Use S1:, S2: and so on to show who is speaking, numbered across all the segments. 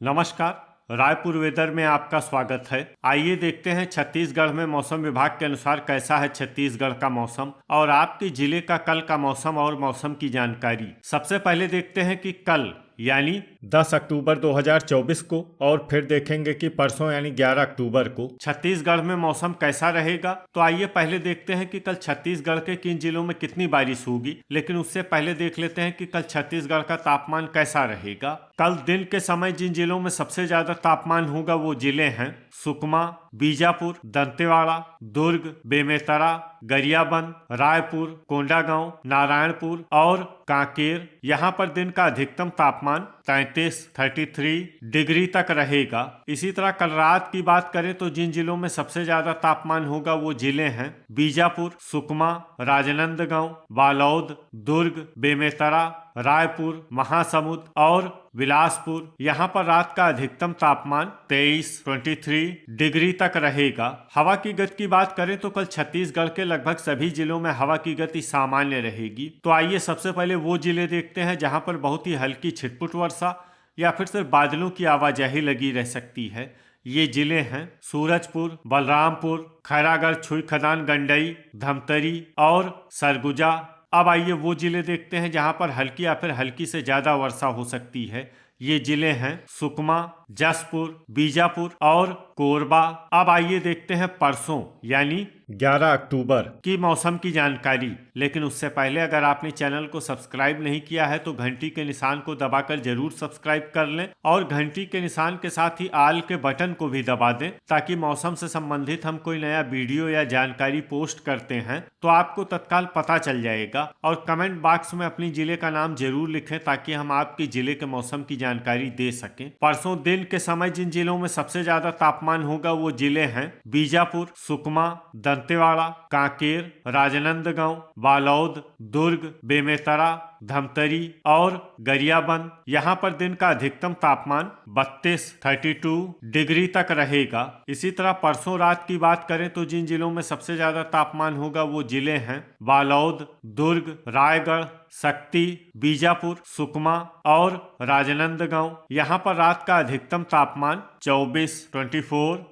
S1: नमस्कार। रायपुर वेदर में आपका स्वागत है। आइए देखते हैं छत्तीसगढ़ में मौसम विभाग के अनुसार कैसा है छत्तीसगढ़ का मौसम और आपके जिले का कल का मौसम और मौसम की जानकारी। सबसे पहले देखते हैं कि कल यानी 10 अक्टूबर 2024 को और फिर देखेंगे कि परसों यानी 11 अक्टूबर को छत्तीसगढ़ में मौसम कैसा रहेगा। तो आइए पहले देखते हैं कि कल छत्तीसगढ़ के किन जिलों में कितनी बारिश होगी, लेकिन उससे पहले देख लेते हैं कि कल छत्तीसगढ़ का तापमान कैसा रहेगा। कल दिन के समय जिन जिलों में सबसे ज्यादा तापमान होगा वो जिले हैं सुकमा, बीजापुर, दंतेवाड़ा, दुर्ग, बेमेतरा, गरियाबंद, रायपुर, कोंडागांव, नारायणपुर और कांकेर। यहाँ पर दिन का अधिकतम तापमान 33 डिग्री तक रहेगा। इसी तरह कल रात की बात करें तो जिन जिलों में सबसे ज्यादा तापमान होगा वो जिले हैं बीजापुर, सुकमा, राजनांदगांव, बालोद, दुर्ग, बेमेतरा, रायपुर, महासमुंद और बिलासपुर। यहाँ पर रात का अधिकतम तापमान 23 डिग्री तक रहेगा। हवा की गति की बात करें तो कल छत्तीसगढ़ के लगभग सभी जिलों में हवा की गति सामान्य रहेगी। तो आइए सबसे पहले वो जिले देखते हैं जहाँ पर बहुत ही हल्की छिटपुट वर्षा या फिर सिर्फ बादलों की आवाजाही लगी रह सकती है। ये जिले हैं सूरजपुर, बलरामपुर, खैरागढ़, छुईखदान, गंडई, धमतरी और सरगुजा। अब आइए वो जिले देखते हैं जहां पर हल्की या फिर हल्की से ज्यादा वर्षा हो सकती है। ये जिले हैं सुकमा, जसपुर, बीजापुर और कोरबा। अब आइए देखते हैं परसों यानी 11 अक्टूबर की मौसम की जानकारी। लेकिन उससे पहले अगर आपने चैनल को सब्सक्राइब नहीं किया है तो घंटी के निशान को दबाकर जरूर सब्सक्राइब कर लें और घंटी के निशान के साथ ही आल के बटन को भी दबा दें ताकि मौसम से संबंधित हम कोई नया वीडियो या जानकारी पोस्ट करते हैं तो आपको तत्काल पता चल जाएगा। और कमेंट बॉक्स में अपनी जिले का नाम जरूर लिखें ताकि हम आपके जिले के मौसम की जानकारी दे सकें। परसों दिन के समय जिन जिलों में सबसे ज्यादा तापमान होगा वो जिले हैं बीजापुर, सुकमा, दंतेवाड़ा, कांकेर, राजनांदगांव, बालोद, दुर्ग, बेमेतरा, धमतरी और गरियाबंद। यहाँ पर दिन का अधिकतम तापमान 32 डिग्री तक रहेगा। इसी तरह परसों रात की बात करें तो जिन जिलों में सबसे ज्यादा तापमान होगा वो जिले हैं बालोद, दुर्ग, रायगढ़, शक्ति, बीजापुर, सुकमा और राजनांदगांव। यहाँ पर रात का अधिकतम तापमान 24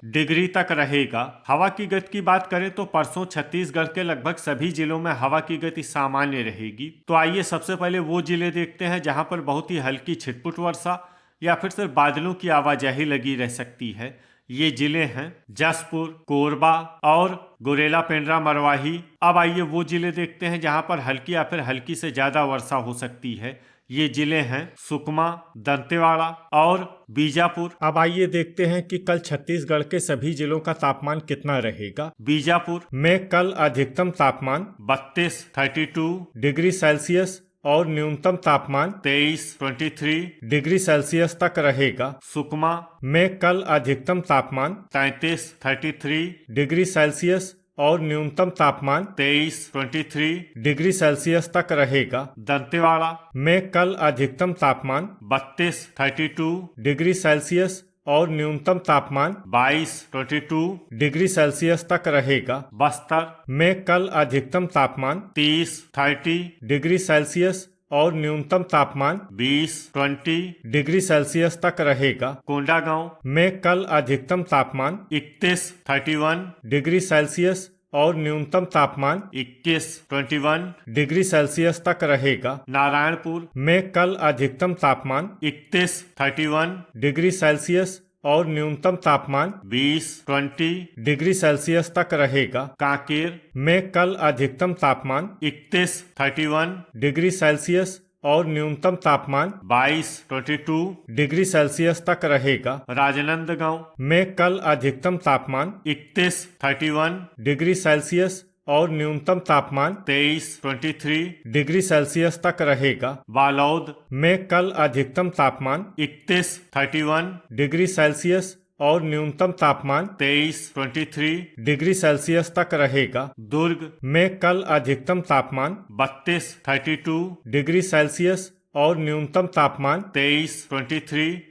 S1: डिग्री तक रहेगा। हवा की गति की बात करें तो परसों छत्तीसगढ़ के लगभग सभी जिलों में हवा की गति सामान्य रहेगी। तो आइए सबसे पहले वो जिले देखते हैं जहां पर बहुत ही हल्की छिटपुट वर्षा या फिर सिर्फ बादलों की आवाजाही लगी रह सकती है। ये जिले हैं जसपुर, कोरबा और गुरेला, पेंड्रा, मरवाही। अब आइए वो जिले देखते हैं जहां पर हल्की या फिर हल्की से ज्यादा वर्षा हो सकती है। ये जिले हैं सुकमा, दंतेवाड़ा और बीजापुर। अब आइए देखते हैं कि कल छत्तीसगढ़ के सभी जिलों का तापमान कितना रहेगा। बीजापुर में कल अधिकतम तापमान 32 डिग्री सेल्सियस और न्यूनतम तापमान 23 डिग्री सेल्सियस तक रहेगा। सुकमा में कल अधिकतम तापमान 33 डिग्री सेल्सियस और न्यूनतम तापमान 23 डिग्री सेल्सियस तक रहेगा। दंतेवाड़ा में कल अधिकतम तापमान 32 डिग्री सेल्सियस और न्यूनतम तापमान 22 डिग्री सेल्सियस तक रहेगा। बस्तर में कल अधिकतम तापमान 30 डिग्री सेल्सियस और न्यूनतम तापमान 20 डिग्री सेल्सियस तक रहेगा। कोंडागांव में कल अधिकतम तापमान 31 डिग्री सेल्सियस और न्यूनतम तापमान 21 डिग्री सेल्सियस तक रहेगा। नारायणपुर में कल अधिकतम तापमान 31 डिग्री सेल्सियस और न्यूनतम तापमान 20 डिग्री सेल्सियस तक रहेगा। कांकेर में कल अधिकतम तापमान 31 डिग्री सेल्सियस और न्यूनतम तापमान 22 डिग्री सेल्सियस तक रहेगा। राजनांदगांव में कल अधिकतम तापमान 31 डिग्री सेल्सियस और न्यूनतम तापमान 23 डिग्री सेल्सियस तक रहेगा। बालोद में कल अधिकतम तापमान 31 डिग्री सेल्सियस और न्यूनतम तापमान 23 डिग्री सेल्सियस तक रहेगा। दुर्ग में कल अधिकतम तापमान 32 डिग्री सेल्सियस और न्यूनतम तापमान 23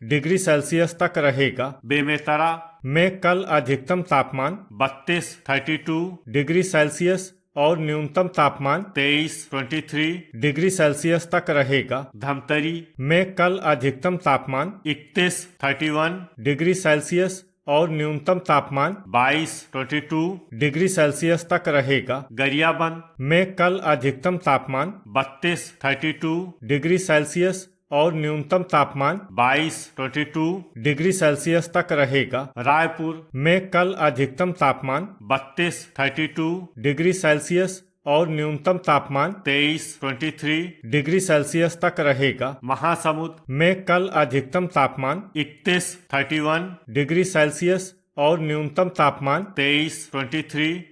S1: डिग्री सेल्सियस तक रहेगा। बेमेतरा में कल अधिकतम तापमान 32 डिग्री सेल्सियस और न्यूनतम तापमान 23 डिग्री सेल्सियस तक रहेगा। धमतरी में कल अधिकतम तापमान 31 डिग्री सेल्सियस और न्यूनतम तापमान 22 डिग्री सेल्सियस तक रहेगा। गरियाबंद में कल अधिकतम तापमान 32 डिग्री सेल्सियस और न्यूनतम तापमान 22 डिग्री सेल्सियस तक रहेगा। रायपुर में कल अधिकतम तापमान 32 डिग्री सेल्सियस और न्यूनतम तापमान 23 डिग्री सेल्सियस तक रहेगा। महासमुंद में कल अधिकतम तापमान 31 डिग्री सेल्सियस और न्यूनतम तापमान 23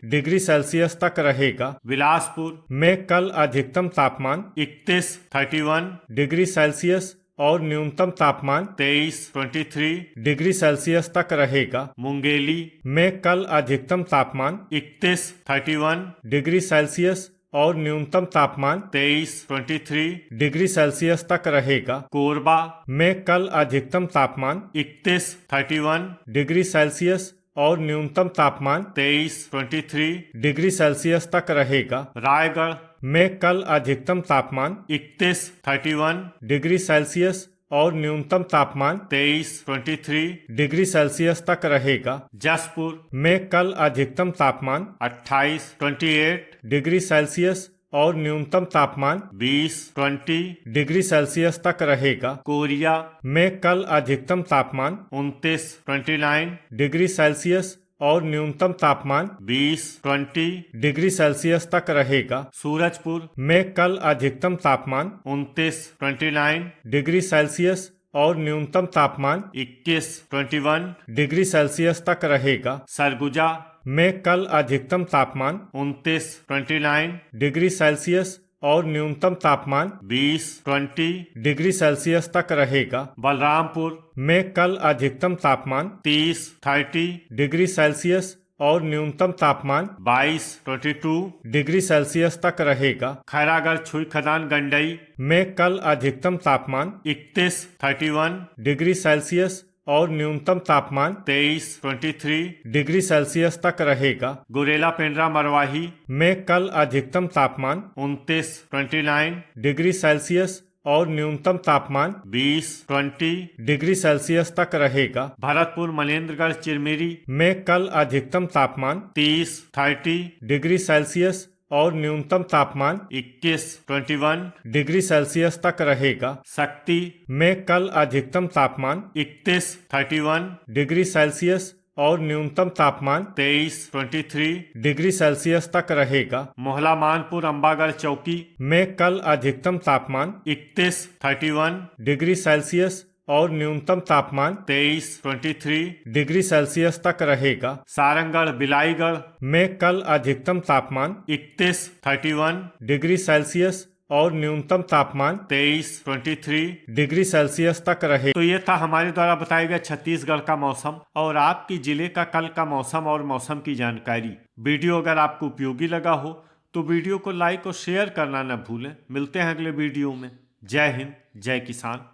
S1: डिग्री सेल्सियस तक रहेगा। बिलासपुर में कल अधिकतम तापमान 31 डिग्री सेल्सियस और न्यूनतम तापमान 23 डिग्री सेल्सियस तक रहेगा। मुंगेली में कल अधिकतम तापमान 31 डिग्री सेल्सियस और न्यूनतम तापमान 23 डिग्री सेल्सियस तक रहेगा। कोरबा में कल अधिकतम तापमान 31 डिग्री सेल्सियस और न्यूनतम तापमान 23 डिग्री सेल्सियस तक रहेगा। रायगढ़ में कल अधिकतम तापमान 31 डिग्री सेल्सियस और न्यूनतम तापमान 23 डिग्री सेल्सियस तक रहेगा। जसपुर में कल अधिकतम तापमान 28 डिग्री सेल्सियस और न्यूनतम तापमान 20 डिग्री सेल्सियस तक रहेगा। कोरिया में कल अधिकतम तापमान 29 डिग्री सेल्सियस और न्यूनतम तापमान 20 डिग्री सेल्सियस तक रहेगा। सूरजपुर में कल अधिकतम तापमान 29 डिग्री सेल्सियस और न्यूनतम तापमान 21 डिग्री सेल्सियस तक रहेगा। सरगुजा में कल अधिकतम तापमान 29 डिग्री सेल्सियस और न्यूनतम तापमान 20 डिग्री सेल्सियस तक रहेगा। बलरामपुर में कल अधिकतम तापमान 30 डिग्री सेल्सियस और न्यूनतम तापमान 22 डिग्री सेल्सियस तक रहेगा। खैरागढ़ छुई खदान गंडई में कल अधिकतम तापमान 31 डिग्री सेल्सियस और न्यूनतम तापमान 23 डिग्री सेल्सियस तक रहेगा। गुरेला पेंड्रा मरवाही में कल अधिकतम तापमान 29 डिग्री सेल्सियस और न्यूनतम तापमान 20 डिग्री सेल्सियस तक रहेगा। भरतपुर मनेन्द्रगढ़ चिरमिरी में कल अधिकतम तापमान 30 डिग्री सेल्सियस और न्यूनतम तापमान 21 डिग्री सेल्सियस तक रहेगा। शक्ति में कल अधिकतम तापमान 31 डिग्री सेल्सियस और न्यूनतम तापमान 23 डिग्री सेल्सियस तक रहेगा। मोहला मानपुर अम्बागढ़ चौकी में कल अधिकतम तापमान 31 डिग्री सेल्सियस और न्यूनतम तापमान 23 डिग्री सेल्सियस तक रहेगा। सारंगगढ़ बिलाईगढ़ में कल अधिकतम तापमान 31 डिग्री सेल्सियस और न्यूनतम तापमान 23 डिग्री सेल्सियस तक रहे। तो ये था हमारे द्वारा बताया गया छत्तीसगढ़ का मौसम और आपकी जिले का कल का मौसम और मौसम की जानकारी। वीडियो अगर आपको उपयोगी लगा हो तो वीडियो को लाइक और शेयर करना न भूलें। मिलते हैं अगले वीडियो में। जय हिंद, जय किसान।